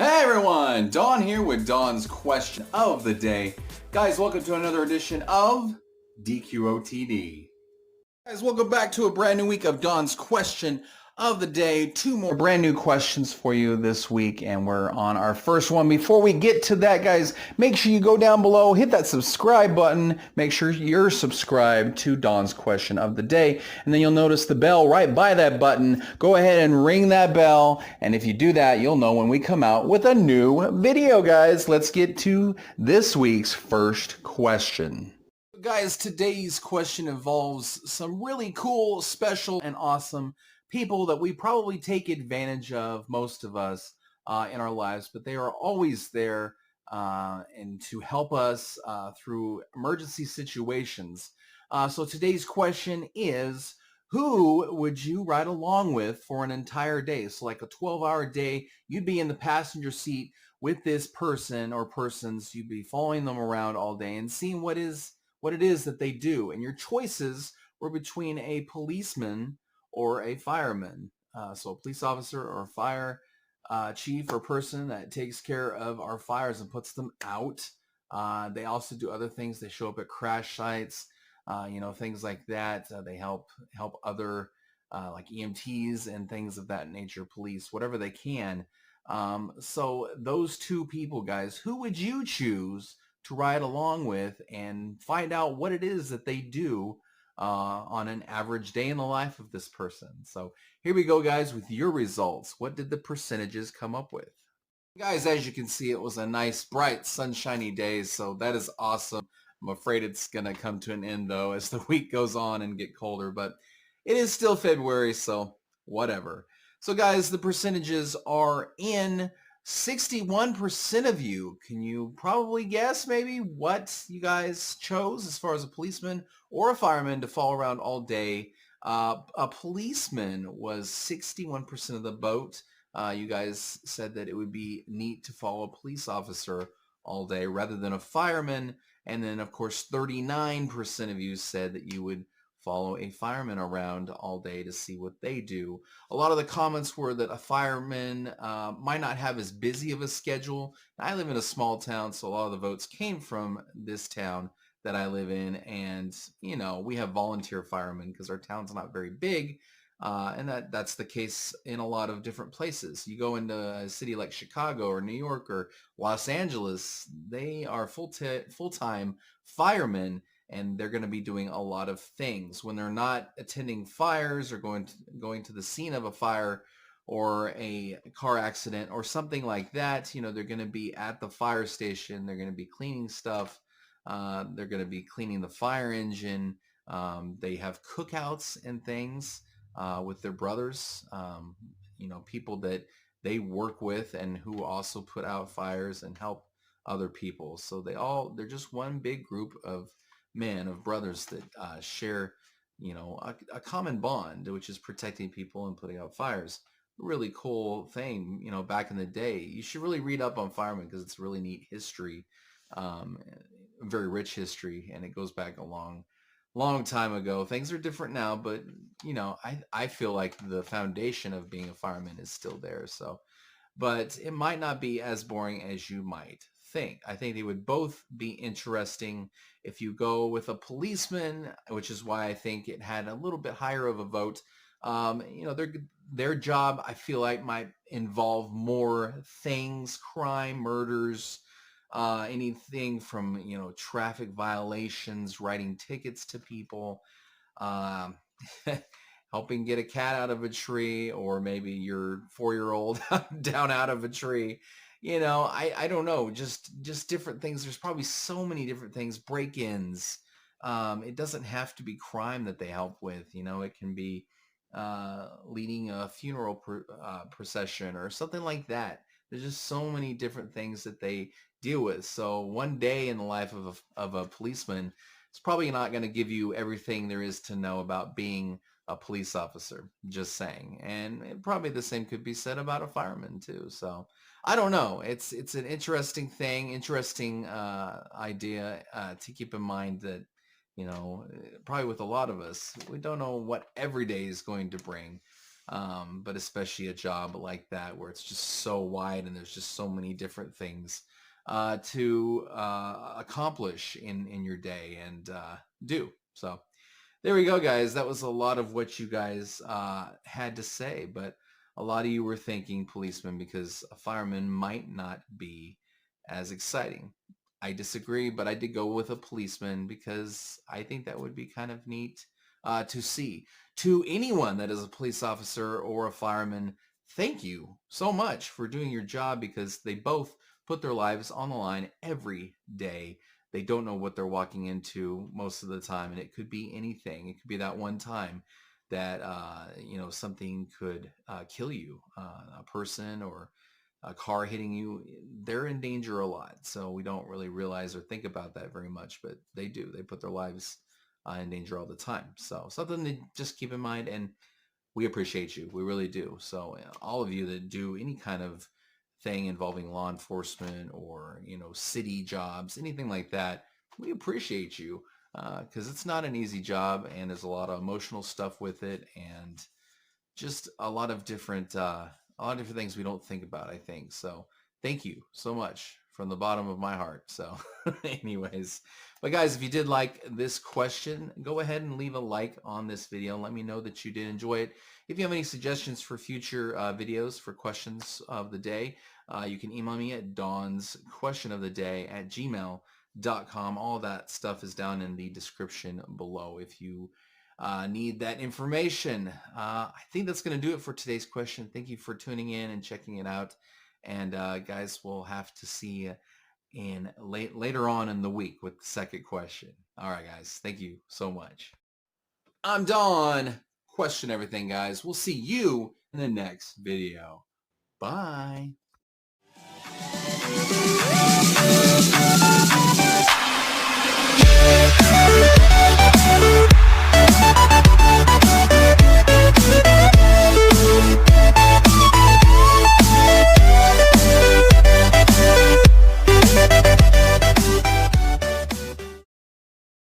Hey everyone, Don here with Don's Question of the Day. Guys, welcome to another edition of DQOTD. Guys, welcome back to a brand new week of Don's Question of the Day. Two more brand new questions for you this week, and we're on our first one. Before we get to that, guys, make sure you go down below, hit that subscribe button, make sure you're subscribed to Don's Question of the Day, and then you'll notice the bell right by that button. Go ahead and ring that bell, and if you do that, you'll know when we come out with a new video, guys. Let's get to this week's first question. Guys, today's question involves some really cool, special, and awesome people that we probably take advantage of, most of us, in our lives, but they are always there and to help us through emergency situations. So today's question is, who would you ride along with for an entire day? So like a 12-hour day, you'd be in the passenger seat with this person or persons. You'd be following them around all day and seeing what it is that they do. And your choices were between a policeman or a fireman. So a police officer or a fire chief or person that takes care of our fires and puts them out. They also do other things. They show up at crash sites, things like that. They help other like EMTs and things of that nature, police, whatever they can. So those two people, guys, who would you choose to ride along with and find out what it is that they do on an average day in the life of this person? So here we go, guys, with your results. What did the percentages come up with? Guys, as you can see, it was a nice, bright, sunshiny day, so that is awesome. I'm afraid it's going to come to an end, though, as the week goes on and get colder, but it is still February, so whatever. So, guys, the percentages are in. 61% of you, can you probably guess maybe what you guys chose as far as a policeman or a fireman to follow around all day? A policeman was 61% of the vote. You guys said that it would be neat to follow a police officer all day rather than a fireman. And then, of course, 39% of you said that you would follow a fireman around all day to see what they do. A lot of the comments were that a fireman might not have as busy of a schedule. I live in a small town, so a lot of the votes came from this town that I live in. And, we have volunteer firemen because our town's not very big. And that's the case in a lot of different places. You go into a city like Chicago or New York or Los Angeles, they are full-time firemen, and they're going to be doing a lot of things. When they're not attending fires or going to the scene of a fire or a car accident or something like that, they're going to be at the fire station. They're going to be cleaning stuff. They're going to be cleaning the fire engine. They have cookouts and things with their brothers, people that they work with and who also put out fires and help other people. So they're just one big group of men, of brothers that share, a common bond, which is protecting people and putting out fires. Really cool thing, back in the day. You should really read up on firemen because it's really neat history, very rich history, and it goes back a long time ago. Things are different now, but I feel like the foundation of being a fireman is still there. So, but it might not be as boring as you might think. I think they would both be interesting. If you go with a policeman, which is why I think it had a little bit higher of a vote, their job, I feel like, might involve more things: crime, murders, anything from, traffic violations, writing tickets to people, helping get a cat out of a tree, or maybe your 4-year-old down out of a tree. I don't know, just different things. There's probably so many different things, break-ins. It doesn't have to be crime that they help with. It can be leading a funeral procession or something like that. There's just so many different things that they deal with. So one day in the life of a policeman is probably not going to give you everything there is to know about being a police officer, just saying. And probably the same could be said about a fireman too. So I don't know. It's an interesting thing, interesting idea to keep in mind that, probably with a lot of us, we don't know what every day is going to bring. but especially a job like that where it's just so wide and there's just so many different things to accomplish in your day and do. So there we go, guys. That was a lot of what you guys had to say, but a lot of you were thinking policeman because a fireman might not be as exciting. I disagree, but I did go with a policeman because I think that would be kind of neat to see. To anyone that is a police officer or a fireman, thank you so much for doing your job because they both put their lives on the line every day. They don't know what they're walking into most of the time, and it could be anything. It could be that one time that something could kill you, a person or a car hitting you. They're in danger a lot, so we don't really realize or think about that very much, but they do. They put their lives in danger all the time. So something to just keep in mind, and we appreciate you. We really do. So all of you that do any kind of thing involving law enforcement or, city jobs, anything like that, we appreciate you because it's not an easy job and there's a lot of emotional stuff with it and just a lot of different things we don't think about, I think. So thank you so much from the bottom of my heart. So anyways, but guys, if you did like this question, go ahead and leave a like on this video and let me know that you did enjoy it. If you have any suggestions for future videos for questions of the day, you can email me at donsquestionoftheday@gmail.com. All that stuff is down in the description below if you need that information. I think that's going to do it for today's question. Thank you for tuning in and checking it out. And guys, we'll have to see you in later on in the week with the second question. All right, guys. Thank you so much. I'm Don. Question everything, guys. We'll see you in the next video. Bye.